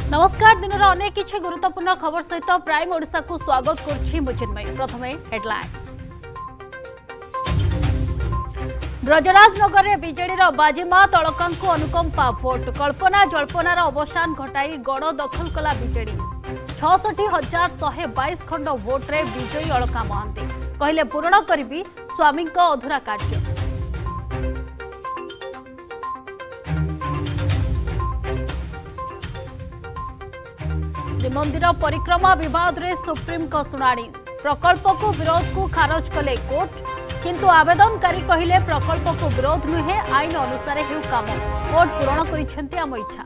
नमस्कार दिन अनेक किछि गुरुत्वपूर्ण खबर सहित प्राइम ओडिशा को स्वागत करुछि मुचिन्मयी। प्रथमे हेडलाइंस। ब्रजराजनगर में बीजेडी बाजीमात अलकांकु अनुकंपा भोट कल्पना जल्पनार अवसान घटाई गड़ दखल कला बीजेडी 66,122 खंड भोट्रे विजयी अलका महांती कहले पूरण करी स्वामी अधूरा कार्य। श्रीमंदिर परिक्रमा विवाद रे सुप्रीम को शुणाणी प्रकल्प को विरोध को खारज कले कोर्ट किंतु आवेदनकारी कहिले प्रकल्प को विरोध नुहे आईन अनुसार हेउ काम कोर्ट पूरण करिसेंती आम इच्छा।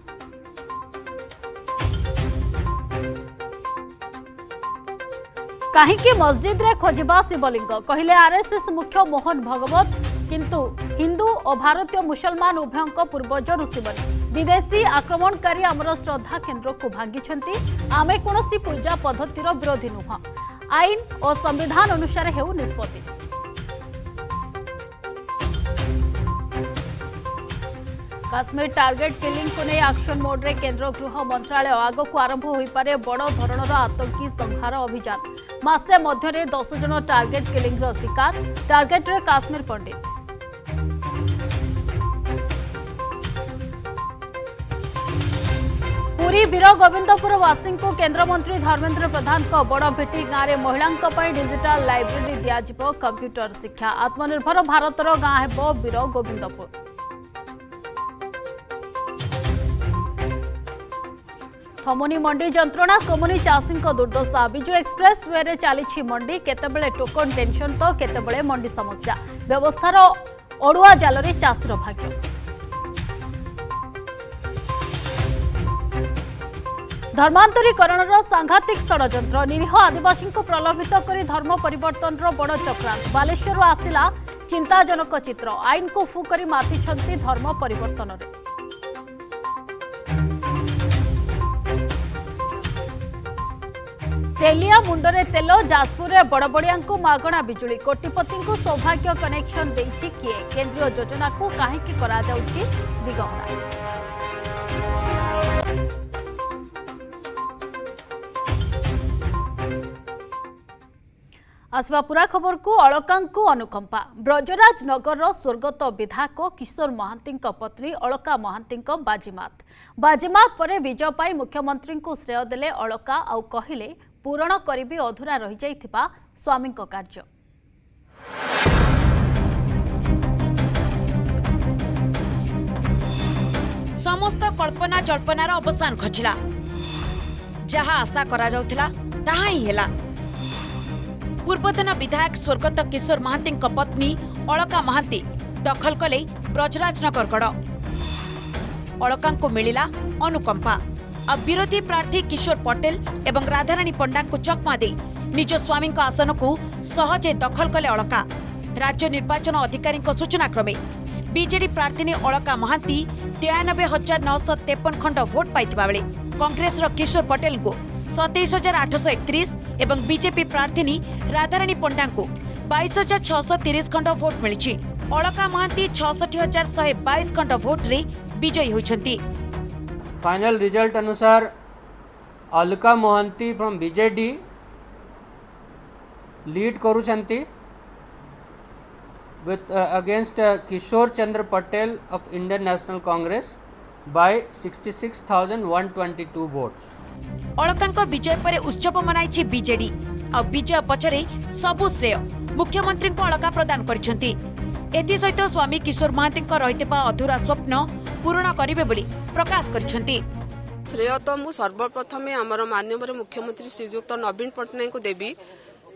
कहीं मस्जिद रे खोजिबा शिवलिंग कहिले आरएसएस मुख्य मोहन भगवत किंतु हिंदू और भारतीय मुसलमान उभयों पूर्वज ऋषिमुनि विदेशी आक्रमणकारी आमर श्रद्धा केन्द्र को भांगी आमे कौनसी पूजा पद्धतिर विरोधी नुह आईन और संविधान अनुसार हेउ निष्पत्ति। काश्मीर टार्गेट किलिंग को नहीं एक्शन मोड रे केंद्र गृह मंत्रालय आग को आरंभ हो पारे बड़ धरणर आतंकी संहार अभियान मासे मध्य 10 जन टार्गेट किलिंग शिकार टार्गेट रे काश्मीर पंडित। पुरी वीर गोविंदपुर वासी को केन्द्रमंत्री धर्मेन्द्र प्रधान को बड़ भेटी गाँव में महिला डिजिटल लाइब्रेरी दिज्व कंप्यूटर शिक्षा आत्मनिर्भर भारतर गाँ हेब वीर गोविंदपुर। थमुनी मंडी जंत्रणा कमुनी चाषी दुर्दशा विजु एक्सप्रेस वे रे चली मंडी केतेबेले टोकन टेंशन तो केतेबेले मंडी समस्या व्यवस्थार अड़ुआ जाल रे चाषीर भाग्य। धर्मांतरीकरण सांघातिक षड्यंत्र निरीह आदिवासी को प्रलोभित कर धर्म परिवर्तन बड़ चक्रांत बालेश्वर आसिला चिंताजनक चित्र आईन को फु कर माति धर्म परिवर्तन रे। तेलिया मुंडरे तेल जाजपुर बड़बड़िया मागणा बिजुली कोटिपति को सौभाग्य कनेक्शन देछि किए केंद्रीय योजना को काहेकि करा जाउछि दिगहरा। आसवा पूरा खबर को अलकांकु अनुकंपा ब्रजराज नगर स्वर्गत विधायक किशोर महांती पत्नी अलका महांती बाजीमात पर विजय पाई मुख्यमंत्री को श्रेय देले अलका आउ कहिले पूरण करी अधूरा रही जाइथिबा स्वामी कार्य। समस्त कल्पना जल्पनार अवसान घटिला जहा आशा करा जाउथिला ताहा ही हेला। पूर्वतन विधायक स्वर्गत किशोर महांती पत्नी अलका महांती दखल कले ब्रजराजनगर गड़ अलका को मिलिला अनुकंपा आ विरोधी प्रार्थी किशोर पटेल एवं राधाराणी पंडा को चकमा दे निज स्वामी आसन को सहजे दखल कले अलका। राज्य निर्वाचन अधिकारी सूचना क्रमे बीजेडी प्रार्थी अलका महांती 93,953 खंड भोट पाइथिबा बेले कांग्रेस किशोर पटेल को 27,831 एवं बीजेपी प्रार्थी राधाराणी पंडा को 22,630 खंड भोट मिली। अलका महांती 66,122 खंड भोट रे विजयी होइछंती। फाइनल रिजल्ट अनुसार Alka Mohanty from BJD lead करुछंती with against Kishore Chandra Patel of Indian National Congress by 66,122 votes. Alka विजय पर उत्सव मनाई बीजेडी आ विजय पछरे सबु श्रेय मुख्यमंत्री को अलका प्रदान करिसेंती। एथि सहित स्वामी किशोर महांती रहितबा अधूरा स्वप्न पूर्ण करिवे बोली प्रकाश करिसेंती। श्रेय तो मु सर्वप्रथम आमर माननीय मुख्यमंत्री श्रीयुक्त नवीन पट्टनायक को देवी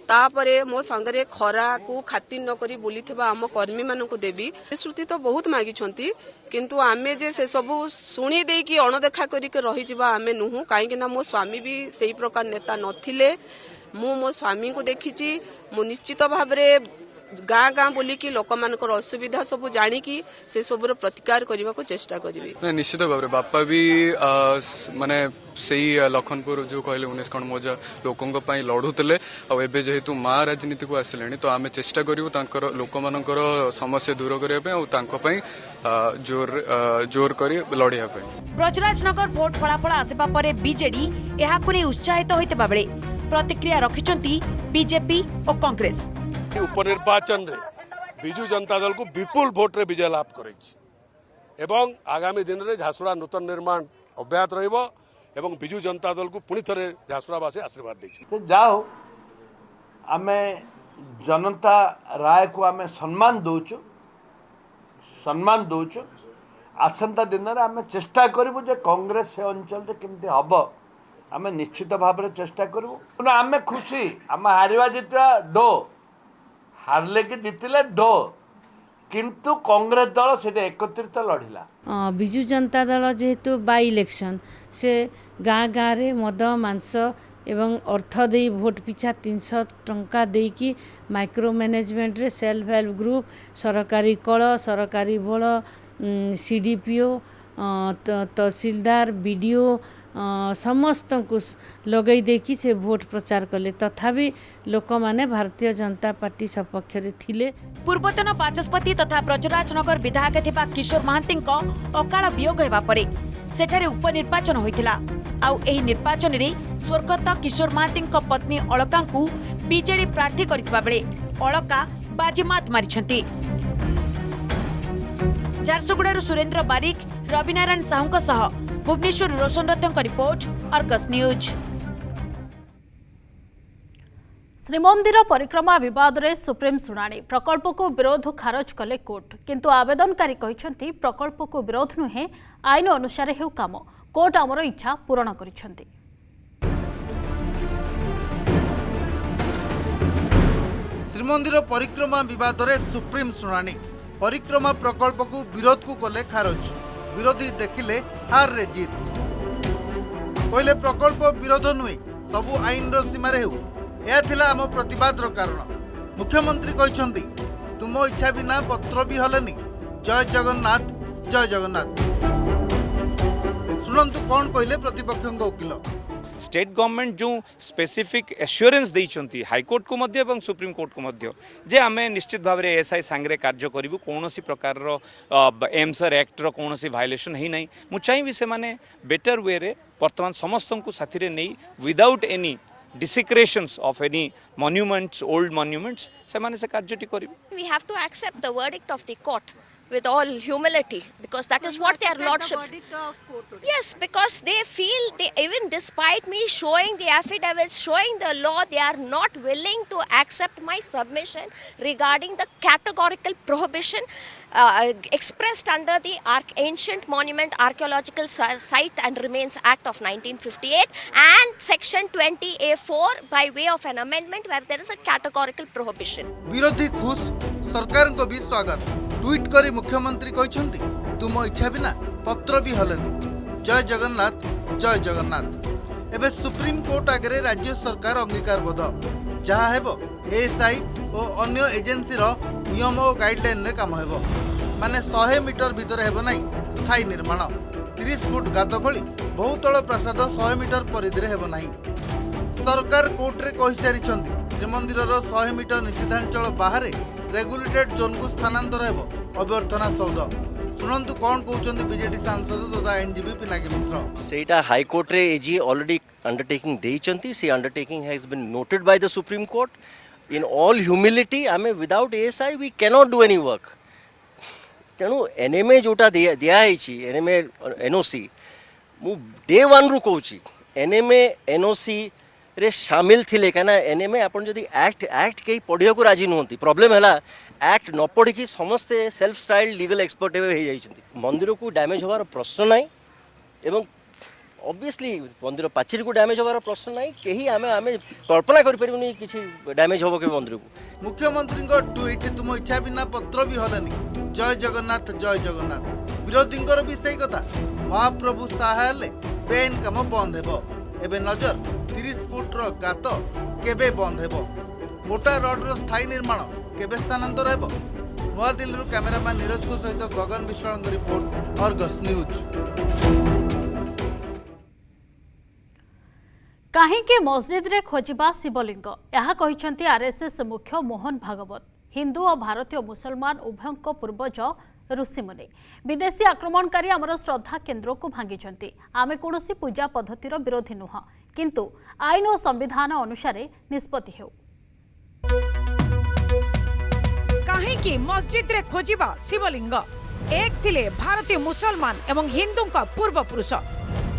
तापरे मो संगरे खरा को खातिर न करी बुलीथिबा आम कर्मी मानन को देवी। श्रुति तो बहुत मागी छंती किंतु आमे जे से सब सुनी दे कि अणदेखा करी के रही जिबा आमे नुहु काहे ना मो स्वामी भी सही प्रकार नेता नथिले। मो स्वामी को देखिची मु निश्चित भाबरे गाँ गाँ बुलिकी लोक मानकर असुविधा सब जानिकी से सबुर प्रतिकार करने को चेष्टा करेंगे। निश्चित भाव में बापा भी माने सही लखनपुर जो कहले 19 खंड मौजा लोकों लड़ुले आबे जेहेतु माँ राजनीति को आसिले तो आम चेष्टा करूँ लोक मानकर समस्या दूर करने जोर कर लड़िया। ब्रजराजनगर भोट फलाफल आसवा पर बीजेडी यहां उत्साहित होता बेले प्रतिक्रिया रखिंट बीजेपी और कांग्रेस। उपनिर्वाचन रे बिजु जनता दल को विपुल भोट रे विजय लाभ कर आगामी दिन में झारसुगुड़ा नूतन निर्माण अब्याहत रहिबो बिजु जनता दल को पुणी थे झारसुगुड़ावासी आशीर्वाद दे जाओ आम जनता राय को आम सम्मान दौचु आसंता दिन में आम चेष्टा करूँ जे कांग्रेस से अंचल केमती हम आम निश्चित भाव में चेष्टा करूँ। आम खुशी आम हारिवा जितवा डो हारले कि जितले डो किंतु कांग्रेस दल से एकत्रित लड़िला। बिजु जनता दल जेहेतु बाई इलेक्शन से गाँ गाँ रे मद मांस एवं अर्थ दे भोट पिछा 300 टंका देकी माइक्रो मैनेजमेंट रे सेल्फ हेल्प ग्रुप सरकारी कल सरकारी बल सीडीपीओ तहसीलदार बीडीओ समस्त को लगई देखी से भोट प्रचार कले तथापि लोक माने भारतीय जनता पार्टी सपक्ष रे थिले। पूर्वतन बाचस्पति तथा ब्रजराजनगर विधायक थिबा किशोर महांती अकाल वियोग हेबा परे सेठारे उपनिर्वाचन होइथिला। आउ एही निर्वाचन रे स्वर्गत किशोर महांती पत्नी अलका को बीजेडी प्रार्थी करथिबा बेले अलका बाजीमात मारिछंती। झारसुगुड़ारू सुरेंद्र बारिक रविनारायण साहू सह भुवनेश्वर रोशन रत्न रिपोर्ट अर्गस न्यूज। श्रीमंदिर परिक्रमा विवाद रे सुप्रीम शुणाणी प्रकल्प को विरोध खारज कले कोर्ट किंतु आवेदनकारी कहते प्रकल्प को विरोध नुहे आईन अनुसार हेउ काम कोर्ट आमर इच्छा पूरण करिसेंती। श्रीमंदिर परिक्रमा विवाद रे सुप्रीम शुणाणी परिक्रमा प्रकल्प को विरोध को कले खारज विरोधी देखिले हार रे जीत कहले प्रकल्प विरोध नुहे सबु आईन रो सीमारे हेउ यह थिला आम प्रतिवाद रो कारण। मुख्यमंत्री कहछंती तुम इच्छा बिना पत्र भी हलेनी जय जगन्नाथ जय जगन्नाथ। सुनंतु कौन कहले प्रतिपक्ष वकील। स्टेट गवर्नमेंट जो स्पेसिफिक एश्योरेंस देइछंती हाईकोर्ट को मध्य एवं सुप्रीम कोर्ट को मध्य जे आमे निश्चित भाव में एएसआई सांगरे कार्य करिवु कोनोसी प्रकार रो एमसर एक्ट रो कोनोसी वायलेशन ही नहीं मु चाहिबी से माने बेटर वे रे वर्तमान समस्त को साथी रे नै without any desecrations of any monuments, old monuments, se କାର୍ଯ୍ୟଟି କରିବେ। We have to accept the verdict of the court with all humility because that is what their lordships. Yes, because they feel they even despite me showing the affidavits, showing the law, they are not willing to accept my submission regarding the categorical prohibition expressed under the Ancient Monument Archaeological Site and Remains Act of 1958 and Section 20A4 by way of an amendment where there is a categorical prohibition. विरोधी खुश सरकार को भी स्वागत tweet करी मुख्यमंत्री कहछंती तुम इच्छा बिना पत्र भी हलनी जय जगन्नाथ जय जगन्नाथ। एबे सुप्रीम कोर्ट आगे राज्य सरकार अंगीकारबद्ध जहाँ हेबो एएसआई और अन्य एजेंसी रो नियम और गाइडलाइन रे काम हेबो माने 100 मीटर भीतर हेबो नाही स्थायी निर्माण 30 फुट गात खोली बहुतल प्रासाद 100 मीटर परिधि रे हेबो नाही। सरकार कोर्ट रे कहि सारिछंती श्रीमंदिर रो 100 मीटर निषेधांचल बाहर रेगुलेटेड जोन को स्थानांतर हेबो अभ्यर्थना सौध। सुनंतु कौन कहउचंदी बीजेडी सांसद तथा एनजीबी पिनाकी मिश्र। सेटा हाई कोर्ट रे एजी ऑलरेडी अंडरटेकिंग देइचंती see undertaking has been noted by the supreme court in all humility आमे without ASI we can not do any work. तेणु एनएमए जोटा दिया एनएमए एनओसी मु डे वन रु कहूँ एनएमए एनओसी रे शामिल थिले कना एनएमए आपन जदि एक्ट कई पढ़िया को राजी नुहंती प्रॉब्लम हैला एक्ट न पढ़ी कि समस्ते सेल्फ स्टाइल लीगल एक्सपर्ट हो जाइछंती मंदिर को डैमेज होवार प्रश्न नाही एवं ऑब्वियसली मंदिर पाचेरी को डैमेज होवार प्रश्न नाही केही आमे कल्पना करि परिबनी किछि डैमेज होबो के मंदिर को। मुख्यमंत्री को ट्वीट तुम इच्छा बिना पत्र भी हलनी जय जगन्नाथ जय जगन्नाथ। विरोधी भी सही कथा महाप्रभु सहायले पेन काम बंद हेबो एबे नजर 30 फुट रो गात केबे बंद हेबो मोटा रोड रो स्थायी निर्माण केबे स्थानांतर हेबो? नवा दिल्ली कैमरामैन नीरज को सहित गगन विश्वाल रिपोर्ट अर्गस न्यूज। कहीं मस्जिद रे खोजिबा शिवलिंग यह कहिसंती आरएसएस मुख्य मोहन भागवत। हिंदू और भारतीय मुसलमान उभयों पूर्वज ऋषिमुनि विदेशी आक्रमणकारी आमर श्रद्धा केन्द्र को भांगी। आमे कौनसी पूजा पद्धतिर विरोधी नुह, किंतु आईन और संविधान अनुसार निष्पत्ति हेउ। कहीं मस्जिद रे खोजिबा शिवलिंग एक थिले भारतीय मुसलमान एवं हिंदू का पूर्व पुरुष।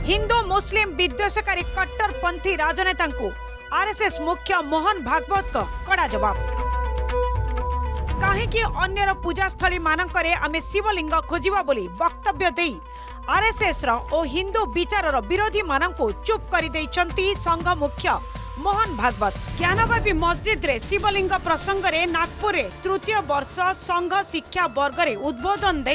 हिंदू मुस्लिम विद्वेषकारी कट्टरपंथी राजनेता को आरएसएस मुख्य मोहन भागवत का कड़ा जवाब। कहीं अन्यर पूजास्थली मानकरे आमे शिवलिंग खोजिबा बोली वक्तव्य दे आरएसएस रो हिंदू विचारर विरोधी मानक चुप कर देइछंती संघ मुख्य मोहन भागवत। ज्ञानवापी मस्जिद रे शिवलिंग प्रसंग रे नागपुर रे तृतीय वर्ष संघ शिक्षा वर्ग रे उद्बोधन दे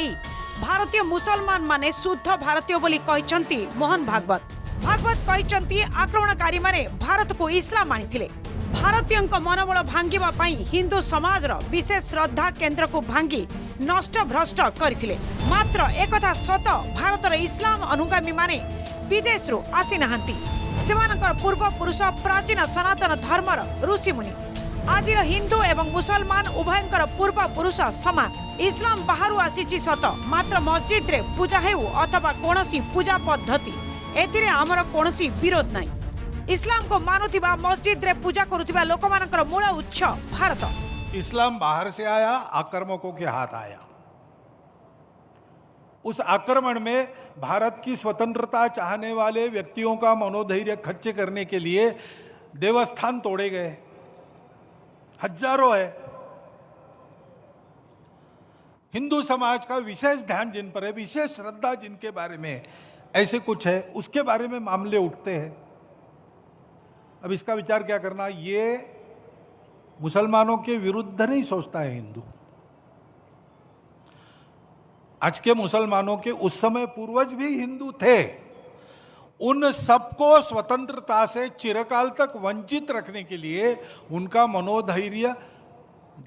भारतीय मुसलमान माने शुद्ध भारतीय बोली कहिसंती मोहन भागवत। भागवत कहिसंती आक्रमणकारी माने भारत को इस्लाम आनिथिले। भारतीय मनोबल भांगिबा पई हिंदू समाज रो विशेष श्रद्धा केन्द्र को भांगी नष्ट भ्रष्ट करथिले। मात्र एकथा सत भारत रो इस्लाम अनुगामी माने विदेश रो आसी नाहंती। सेमानकर पूर्व पुरुष प्राचीन सनातन धर्मर ऋषिमुनि। आजिर हिंदू एवं मुसलमान उभयंकर पूर्व पुरुष समान। इस्लाम बाहरु आसीची सत, मात्र मस्जिद रे पूजा हेउ अथवा कोनसी पूजा पद्धति एथिरे हमर कोनसी विरोध नाही। इस्लाम को मानुथिबा मस्जिद रे पूजा करुथिबा लोकमानकर मूल उच्च भारत। इस्लाम बाहर से आया, आक्रमकों के हाथ आया। उस आक्रमण में भारत की स्वतंत्रता चाहने वाले व्यक्तियों का मनोधैर्य खच्चे करने के लिए देवस्थान तोड़े गए, हजारों है। हिंदू समाज का विशेष ध्यान जिन पर है, विशेष श्रद्धा जिनके बारे में ऐसे कुछ है, उसके बारे में मामले उठते हैं। अब इसका विचार क्या करना, ये मुसलमानों के विरुद्ध नहीं सोचता है हिंदू। आज के मुसलमानों के उस समय पूर्वज भी हिंदू थे। उन सबको स्वतंत्रता से चिरकाल तक वंचित रखने के लिए, उनका मनोधैर्य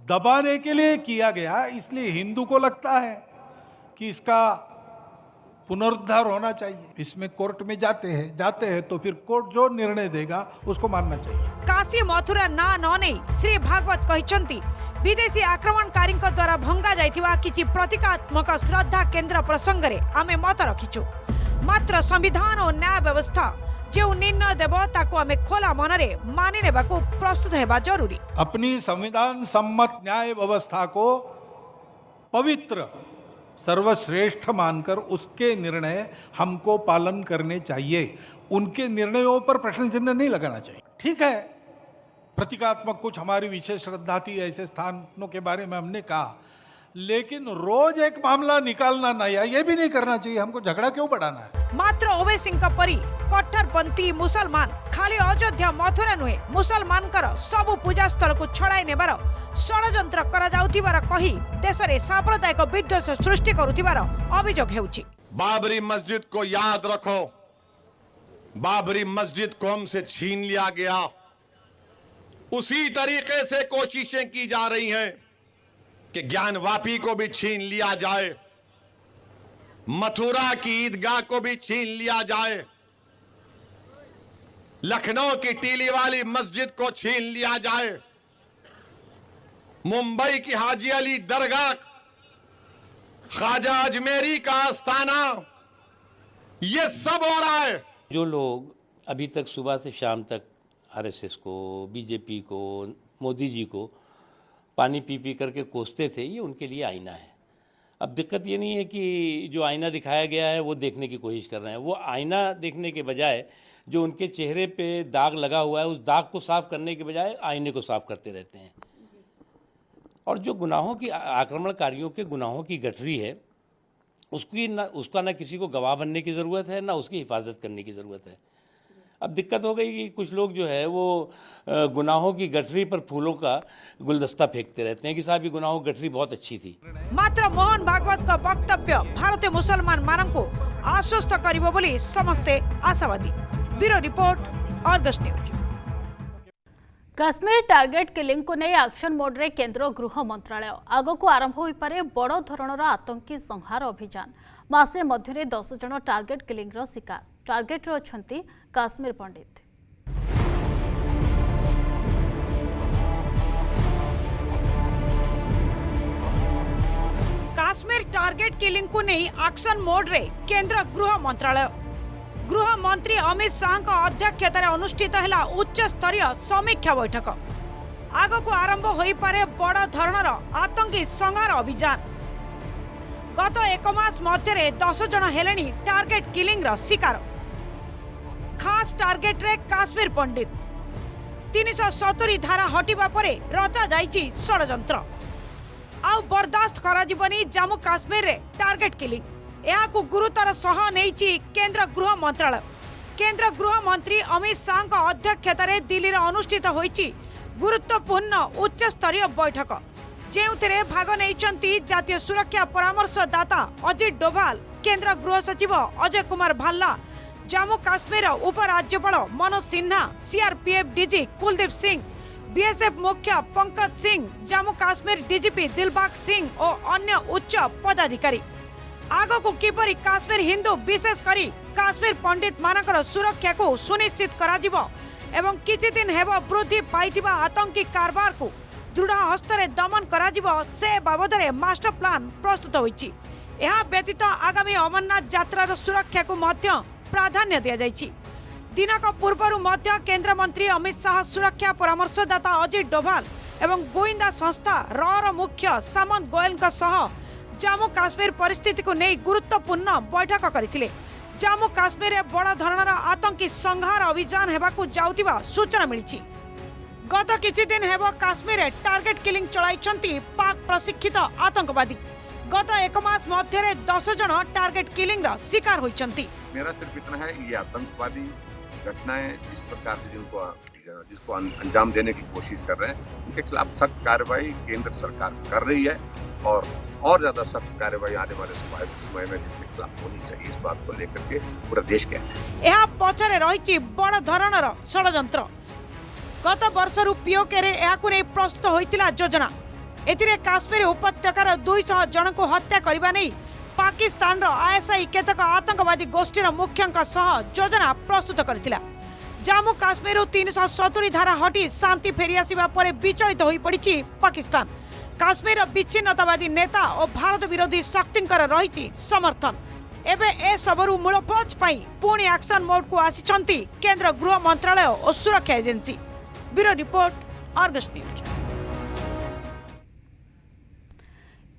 दबाने के लिए किया गया। इसलिए हिंदू को लगता है कि इसका पुनरुद्धार होना चाहिए। इसमें कोर्ट में जाते हैं तो फिर कोर्ट जो निर्णय देगा उसको मानना चाहिए। काशी मथुरा ना नने श्री भागवत कहिसंती विदेशी आक्रमणकारी द्वारा भंगा जाइथिबा किछि प्रतीकात्मक श्रद्धा केन्द्र प्रसंग रे आमे मत रखिछु। मात्र संविधान और न्याय व्यवस्था जो निर्णय देव ताको आमे खोला मनरे मानि नेबाको प्रस्तुत हेबा जरूरी। अपनी संविधान सम्मत न्याय व्यवस्था को पवित्र सर्वश्रेष्ठ मानकर उसके निर्णय हमको पालन करने चाहिए। उनके निर्णयों पर प्रश्न चिन्ह नहीं लगाना चाहिए। ठीक है, प्रतीकात्मक कुछ हमारी विशेष श्रद्धा थी, ऐसे स्थानों के बारे में हमने कहा, लेकिन रोज एक मामला निकालना नया, ये भी नहीं करना चाहिए। हमको झगड़ा क्यों बढ़ाना है? मात्र ओवैसी परी कट्टरपंथी मुसलमान खाली अयोध्या मथुरा नुहे मुसलमान सबु पूजा स्थल को छड़ाई नेबार षड्यंत्र करा जाउथिबार कही देश रे सांप्रदायिक विद्वेष सृष्टि करुथिबार अभियोग हेउछि। बाबरी मस्जिद को याद रखो, बाबरी मस्जिद को हमसे छीन लिया गया। उसी तरीके से कोशिशें की जा रही हैं कि ज्ञानवापी को भी छीन लिया जाए, मथुरा की ईदगाह को भी छीन लिया जाए, लखनऊ की टीली वाली मस्जिद को छीन लिया जाए, मुंबई की हाजी अली दरगाह, ख्वाजा अजमेरी का आस्थाना, ये सब हो रहा है। जो लोग अभी तक सुबह से शाम तक आरएसएस को, बीजेपी को, मोदी जी को पानी पी पी करके कोसते थे, ये उनके लिए आईना है। अब दिक्कत ये नहीं है कि जो आईना दिखाया गया है वो देखने की कोशिश कर रहे हैं। वो आईना देखने के बजाय जो उनके चेहरे पे दाग लगा हुआ है, उस दाग को साफ करने के बजाय आईने को साफ करते रहते हैं। और जो गुनाहों की, आक्रमणकारियों के गुनाहों की गठरी है, उसका ना किसी को गवाह बनने की ज़रूरत है, ना उसकी हिफाजत करने की ज़रूरत है। अब दिक्कत हो गई कि कुछ लोग जो है वो गुनाहों की गठरी पर फूलों का गुलदस्ता फेंकते रहते हैं कि साहब ये गुनाहों की गठरी बहुत अच्छी थी। मात्र मोहन भागवत का वक्तव्य भारतीय मुसलमान मानक आश्वस्त करिबो बोली समस्ते आशावादी। Bureau report, Argus news. Kashmir target killing को नहीं एक्शन मोड रे केंद्र गृह मंत्रालय आग को आरंभ हो पारे बड़ धरणर आतंकी संहार अभियान मासे मध्य 10 जन टार्गेट किलिंग रो शिकार टार्गेट रो अछंती काश्मीर पंडित। काश्मीर टार्गेट किलिंग को नहीं एक्शन मोड रे केंद्र गृह मंत्रालय गृह मंत्री अमित शाह अध्यक्षतार अनुष्ठित है उच्च स्तरीय समीक्षा बैठक आग को आरंभ हो पारे बड़ धरणर आतंकी संहार अभियान गत एक मास मध्य 10 जन हेलेनी टार्गेट किलिंग रो शिकार खास टार्गेट रे काश्मीर पंडित 370 धारा हटिबा परे रचा जाइछि षडयंत्र आउ बर्दाश्त करा जिवनी जम्मू काश्मीर रे टार्गेट किलिंग यह गुरुतर सह नहीं केंद्र गृह मंत्रालय केंद्र गृह मंत्री अमित शाह अध्यक्षतार दिल्ली अनुष्ठित होईछि गुरुत्वपूर्ण उच्च स्तरीय बैठक जेउथिरे भाग नहीं जातीय सुरक्षा परामर्शदाता अजित डोभाल केंद्र गृह सचिव अजय कुमार भाल्ला जम्मू काश्मीर उपराज्यपाल Manoj Sinha CRPF DG Kuldeep Singh BSF मुख्य पंकज सिंह जम्मू काश्मीर डीजीपी दिलबाग सिंह और अन्य उच्च पदाधिकारी आग को किपरि काश्मीर हिंदू विशेष करी काश्मीर पंडित मानकर सुरक्षा को सुनिश्चित करा जिवो एवं किछि दिन हेबो वृद्धि पाइथिबा आतंकी कारबार को दृढ़ हस्तरे दमन करा जिवो से बाबदरे मास्टर प्लान प्रस्तुत होईछि। यह व्यतीत आगामी अमरनाथ यात्रार सुरक्षा को मध्य प्राधान्य दिया जाइछि। दिनक पूर्वरु मध्य केंद्र मंत्री अमित शाह सुरक्षा परामर्शदाता अजित डोभाल एवं गोइंदा संस्था र मुख्य सामंत गोयल सह जम्मू काश्मीर परिस्थिति को नहीं गुरुत्वपूर्ण बैठक करथिले। जम्मू काश्मीर में बड़ धरणर आतंकी संहार अभियान हेबाकु जाउतिबा सूचना मिलिछि। गत किछि दिन हेबो काश्मीर में टार्गेट किलिंग चलाइछंती पाक प्रशिक्षित आतंकवादी गत एक मास मध्य 10 जन टार्गेट किलिंग रा शिकार होइछंती। मेरा सिर्फ इतना है, ये आतंकवादी घटनाएं जिस प्रकार से जिसको अंजाम देने की कोशिश कर रहे हैं उनके खिलाफ सख्त कार्रवाई केंद्र सरकार कर रही है और ज्यादा सख्त कार्रवाई आने वाले समय में इनके खिलाफ होनी चाहिए। इस बात को लेकर के पूरा देश कहता है। यह पछरे रही बड़ धरणर षडयंत्र गत वर्ष पीओके नहीं प्रस्तुत होइतिला योजना एथिरे काश्मीर उपत्यकार 200 जन को हत्या करबा नहीं पाकिस्तान रो आईएसआई केतक आतंकवादी गोष्ठीर मुख्यंक सह योजना प्रस्तुत करथिला। जम्मू काश्मीर 370 धारा हटी शांति फेरी आसिबा परे विचलित होई पड़िछि पाकिस्तान। काश्मीर विच्छिन्नतावादी नेता और भारत विरोधी शक्तिंकर रही समर्थन एबे ए सबरु मूलपोच पाई पुणी एक्शन मोड को आसिछंती केंद्र गृह मंत्रालय और सुरक्षा agency. Bureau report Argus news.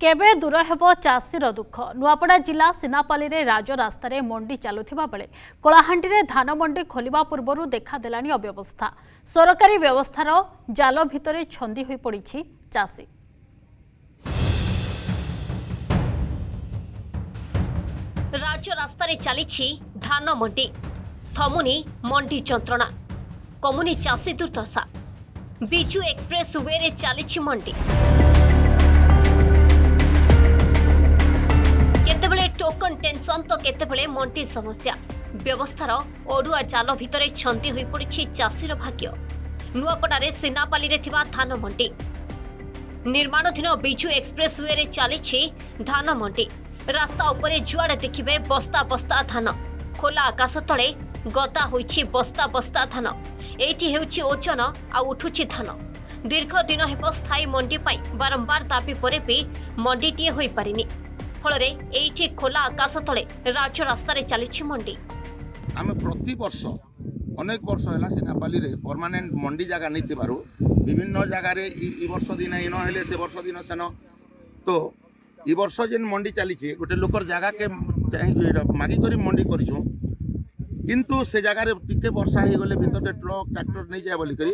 केबे दूर हेबो चाषीर दुख नुआपड़ा जिला सिनापाली रे राजरास्ता रे मंडी चालुथिबा बेले कोलाहांडी रे धान मंडी खोलिबा पूर्वरु देखा देलानी अव्यवस्था सरकारी व्यवस्थार जाल भितरे छंदी होई पड़िछि चाषी। राजरास्ता रे चली धान मंडी थमुनी मंडी जंत्रणा कमुनी चाषी दुर्दशा बिजू एक्सप्रेस वे रे चली मंडी केतेबेले टोकन टेंशन तो केतेबेले मंडी समस्या व्यवस्थार ओडुआ जाल भितरे छंदी होई पड़िछि चाषीर भाग्य। नुआपड़ारे सिनापाली रे थिबा धान मंडी निर्माणाधीन बिजू एक्सप्रेस वे रे चली धान मंडी रास्ता उपरे जुआड़े देखिबे बस्ता बस्ता धान खोला आकाश तले गदा होइछि बस्ता बस्ता धान एठी हेउछि ओजन आ उठुछि धान दीर्घ दिन हेब स्थायी मंडी पाई बारंबार दाबी परे भी मंडीटीए होई पारिनी फलरे एठी खोला आकाश तले राज्य रास्ता रे चलिछि मंडी। आमे प्रति वर्ष अनेक वर्ष हैला सिनापाली रे परमानेंट मंडी जगह नहीं थिबारु विभिन्न जगह रे ई वर्ष दिन इन हेले से वर्ष दिन सेन तो ई वर्ष जेन मंडी चली गोटे लोकर जगह के मागी करी मंडी करिछु किंतु से जगह टिके वर्षा हो गले भीतर ट्रक ट्रैक्टर नहीं जाए बोली करी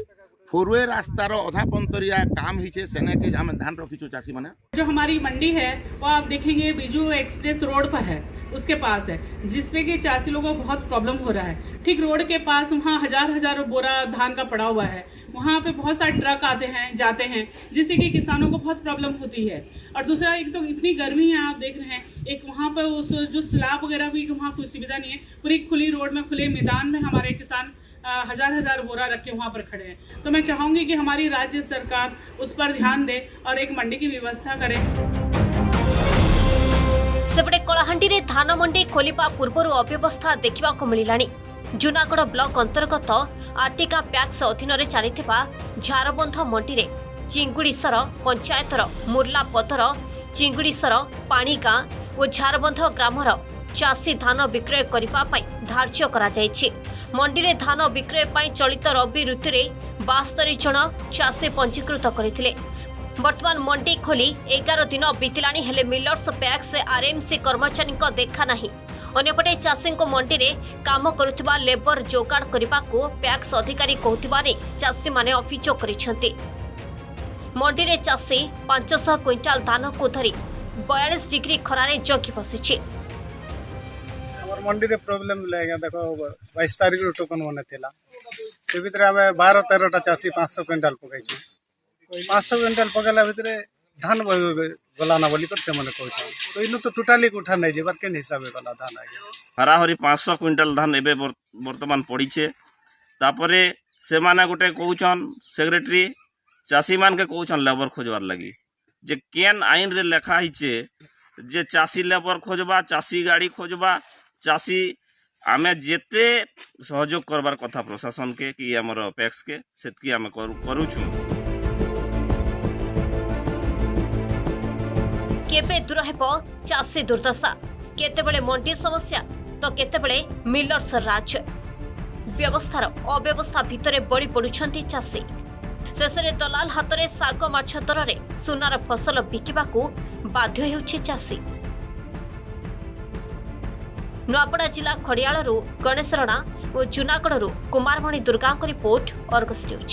फोरवे रास्तार अधा पंतरिया काम ही सेने के आम धान रखीचु चाषी मैंने। जो हमारी मंडी है वो आप देखेंगे बिजू एक्सप्रेस रोड पर है उसके पास है जिसपे कि चाषी लोगों को बहुत प्रॉब्लम हो रहा है। ठीक रोड के पास वहाँ हजार बोरा धान का पड़ा हुआ है वहाँ पे बहुत सारे ट्रक आते हैं जाते हैं जिससे कि किसानों को बहुत प्रॉब्लम होती है। और दूसरा एक तो इतनी गर्मी है आप देख रहे हैं एक वहाँ पर उस जो स्लैब वगैरह भी वहाँ कोई सुविधा नहीं है पूरी खुली रोड में खुले मैदान में हमारे किसान हजार बोरा रख के वहाँ पर खड़े हैं। तो मैं चाहूँगी कि हमारी राज्य सरकार उस पर ध्यान दे और एक मंडी की व्यवस्था करे। सेपटे कलाहांडी रे धान मंडी खोलिबा पूर्वरु अव्यवस्था देखा मिलानी। जूनागढ़ ब्लॉक अंतर्गत आर्टिका पैक्स अधीन रे चलिथिबा झारबंध मंडी रे चिंगुड़ीसर पंचायतर मुर्लापदर चिंगुड़ीसर पाणीगाँ और झारबंध ग्रामर चाषी धान विक्रय करने धार्य करा जायछि। मंडी रे धान विक्रय पाई चलित रबी ऋतु रे 72 जन चाषी पंजीकृत करथिले। वर्तमान मंडी खोली 11 दिन बीतिलानी हेले मिलर्स पैक्स आरएमसी कर्मचारी देखा नहीं। अन्यपटे चाषी मंडी रे काम करुथिबा लेबर जोगाड़ करने पैक्स अधिकारी कहथिबा नै चाषी माने अभियोग करिसेंति। मंडी रे चाषी 500 क्विंटाल धान को धरी 42 डिग्री खरारे जगी बसिछि। मंडी रे प्रॉब्लम लेगा देखो 22 तारीख रो टोकन बने थिला से भितर हमें 12-13 टा चासी 500 क्विंटाल पकाइछु। 500 क्विंटाल पकाला भितर धान गला ना बोली कर से मने कहता तो इनो तो टोटली उठा नै जेबार के हिसाब गला धान आ गया हराहरी 500 क्विंटाल धान एबे वर्तमान पड़ीछे। तापरे से माने गोटे कहउछन सेक्रेटरी चासी मान के कहउछन लेबर खोजवार लगी जे केन आईन रे लेखा हिचे जे चासी लेबर खोजबा चासी गाड़ी खोजबा चासी आमे जेते सहयोग करबार कथा प्रशासन के कि हमर पैक्स के सेतकी आमे करूछु। केबे दूर हेब चाषी दुर्दशा केतेबेले मंडी समस्या तो केतेबेले मिलर्स राज व्यवस्थार अव्यवस्था भितरे बड़ी पड़ुछंती चाषी। शेषरे दलाल हातरे साग माछ दରରେ सुनार फसल बिकिबाकू बाध्य हेउछि चाषी। नुआपड़ा जिला खड़ियालरू गणेश रणा और Junagadh Kumarmani Durga report Argus News.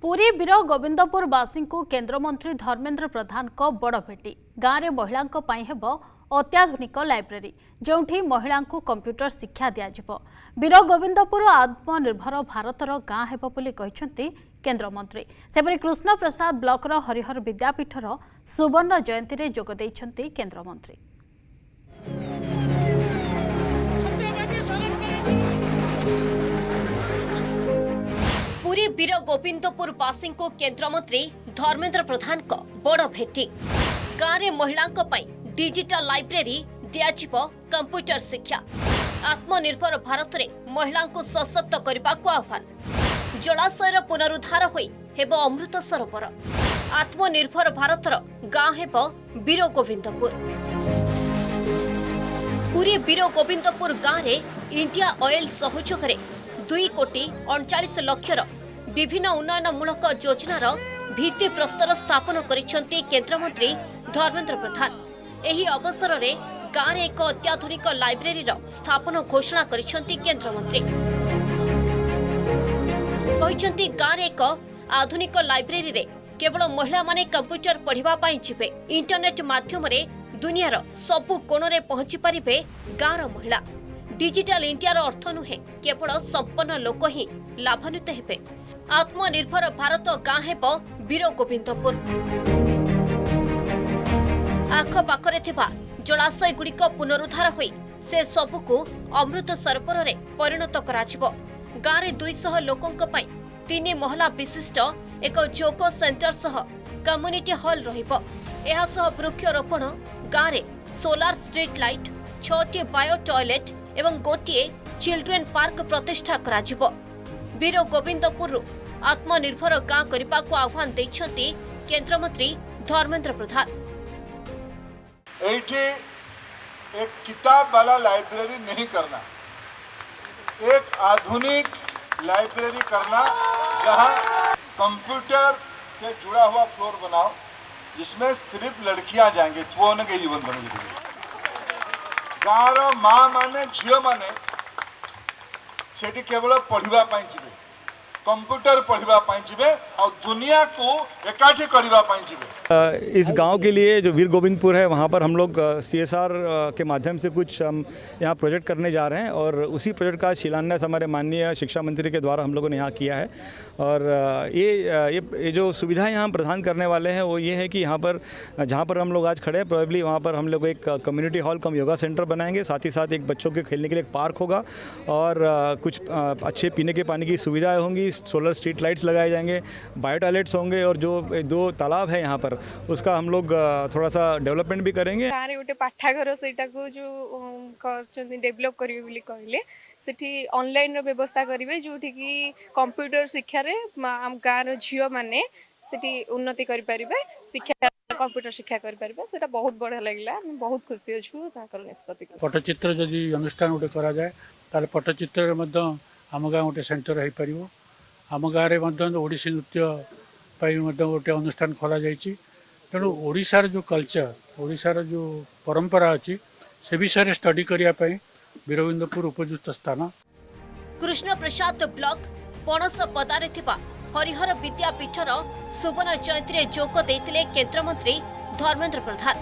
Puri Bir Gobindpur वासी को केन्द्रमंत्री धर्मेन्द्र प्रधान को बड़ भेटी। गाँव में महिला हेब अत्याधुनिक लाइब्रेरी जोठी महिला कंप्यूटर शिक्षा दिज्व। वीर गोविंदपुर आत्मनिर्भर भारतर गाँ हेब बोली कहिसेंति केन्द्रमंत्री। सेपरि कृष्ण प्रसाद ब्लॉकर हरिहर विद्यापीठर सुवर्ण जयंती रे जोग दैछंति केन्द्रमंत्री। पुरी वीर गोविंदपुर वासी को केन्द्रमंत्री धर्मेन्द्र प्रधान को बड़ भेटी। गाँव में महिला डिजिटल लाइब्रेरी दिज्व कंप्यूटर शिक्षा। आत्मनिर्भर भारत रे महिला को सशक्त करने को आह्वान। जलाशयर पुनरुद्धार होई हेब अमृत सरोवर। आत्मनिर्भर भारतर गाँ हेब वीर गोविंदपुर। पुरी वीर गोविंदपुर गाँव रे इंडिया ऑयल सहयोग 2,39,00,000 विभिन्न उन्नयनमूलक योजनार भित्ति प्रस्तर स्थापन करिसेंति केन्द्रमंत्री धर्मेन्द्र प्रधान। एही अवसर रे गाँव रे एक अत्याधुनिक लाइब्रेरी स्थापन घोषणा करिसेंति केन्द्रमंत्री। कहिसेंति गाँव रे एक आधुनिक लाइब्रेरी रे केवल महिला माने कंप्यूटर पढ़िबा पाई जिबे। इंटरनेट माध्यम रे दुनियार सबु कोण रे पहुंची पारिबे गाँवर महिला। डिजिटल इंडियार अर्थ नुहे केवल संपन्न लोक ही लाभान्वित हेबे। आत्मनिर्भर भारत गाँ हेब वीर गोविंदपुर। आखपाखरे थिबा जलाशय गुड़िक पुनरुद्धार होई से सबुकु अमृत सरोवर रे परिणत कराजिबो। गाँव रे 200 लोकंक पई 3 महला विशिष्ट एक जोग सेंटर सह कम्युनिटी हॉल रहिबो। एहा सह वृक्षरोपण गाँव रे सोलार स्ट्रीट लाइट 6टी बायो टॉयलेट एवं गोटिए चिल्ड्रेन पार्क प्रतिष्ठा कराजिबो। वीर गोविंदपुर आत्मनिर्भर गाँ करने को आह्वान देइछंती केन्द्रमंत्री धर्मेन्द्र प्रधान। एठी एक किताब वाला लाइब्रेरी नहीं करना, एक आधुनिक लाइब्रेरी करना जहां कंप्यूटर से जुड़ा हुआ फ्लोर बनाओ जिसमें सिर्फ लड़कियां जाएंगे छुओने के जीवन बनेगी। गाँव माँ माने झील माने सेठी केवल पढ़िबा पाई जिवे कंप्यूटर पढ़िबा पाई जिवे और दुनिया को एकाठी करिबा पाई जिवे। इस गांव के लिए जो वीर गोविंदपुर है वहाँ पर हम लोग CSR के माध्यम से कुछ हम यहाँ प्रोजेक्ट करने जा रहे हैं और उसी प्रोजेक्ट का शिलान्यास हमारे माननीय शिक्षा मंत्री के द्वारा हम लोगों ने यहाँ किया है। और ये जो सुविधाएं यहाँ प्रदान करने वाले हैं वो ये है कि यहाँ पर जहाँ पर हम लोग आज खड़े हैं प्रोबेबली वहाँ पर हम लोग एक कम्युनिटी हॉल कम योगा सेंटर बनाएंगे, साथ ही साथ एक बच्चों के खेलने के लिए एक पार्क होगा और कुछ अच्छे पीने के पानी की सुविधाएँ होंगी, सोलर स्ट्रीट लाइट्स लगाए जाएंगे, बायो टॉयलेट्स होंगे और जो 2 तालाब है यहाँ पर उसका हम लोग थोड़ा सा डेवलपमेंट भी करेंगे। गाँव गोटे पाठागार सेटा को जो डेभलप करेंगे बोली कहले सेठी ऑनलाइन रो व्यवस्था करेंगे जो कि कंप्यूटर शिक्षा रे गाँव झील माने सेठी उन्नति करि परिबे, शिक्षा कंप्यूटर शिक्षा करि परिबे, सेटा बहुत बढ़िया लागला, बहुत खुशी अछु ताकर निष्पत्ति। पट्टचित्र जदि अनुष्ठान गोटे करा जाए ताले पट्टचित्र रे मध्य आम गाँव गोटे सेंटर हो पारिबो। आम गाँव रे मध्य ओडिसी नृत्य पाई मध्य गोटे अनुष्ठान खोला जाइछि। तेणु ओडिशार जो कल्चर, ओडिशार जो परंपरा अच्छी से विषय स्टडी करिया पई वीरगोविंदपुर उपयुक्त स्थान। कृष्ण प्रसाद ब्लॉक पणस पदारे थिबा हरिहर विद्यापीठर सुवर्ण जयंती रे जोग देथिले केंद्र मंत्री धर्मेंद्र प्रधान।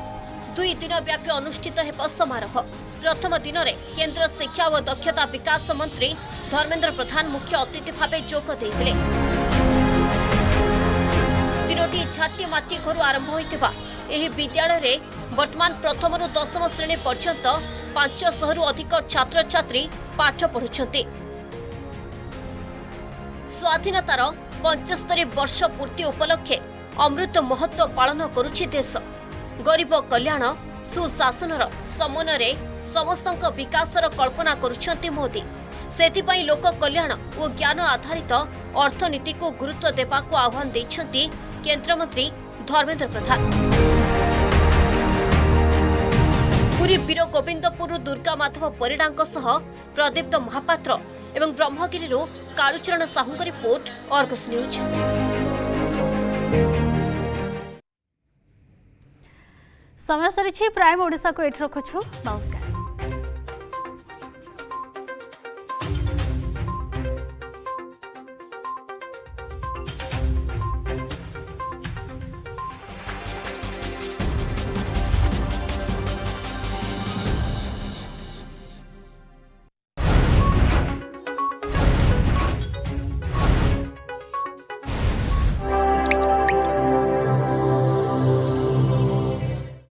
2 दिन व्यापी अनुष्ठित हेब समारोह। प्रथम दिन रे केंद्र शिक्षा और दक्षता विकास मंत्री धर्मेंद्र प्रधान मुख्य अतिथि भावे जोग देथिले। 3टी झाटी माटी घर आरंभ होइतिबा एही विद्यालय रे वर्तमान प्रथम रु 10म श्रेणी पर्यंत 500 रु अधिक छात्र छात्री पाठ पढ़ुछन्ति। स्वाधीनतार 75 वर्ष पूर्ति उपलक्षे अमृत महोत्सव पालन करुछि देश। गरीब कल्याण सुशासनर समन्वय समस्तक विकासर कल्पना करुछन्ति मोदी। सेथिपाई लोक कल्याण और ज्ञान आधारित अर्थनीति को गुरुत्व देबाको आह्वान दैछन्ति केंद्र मंत्री धर्मेंद्र प्रधान। पुरी वीर गोविंदपुर दुर्गा माधव परिडांक सह प्रदीप्त महापात्र एवं Brahmagiri Kalucharan Sahu report Argus news. समय सरी प्राइम ओडिशा को एठ रखुछु। नमस्कार।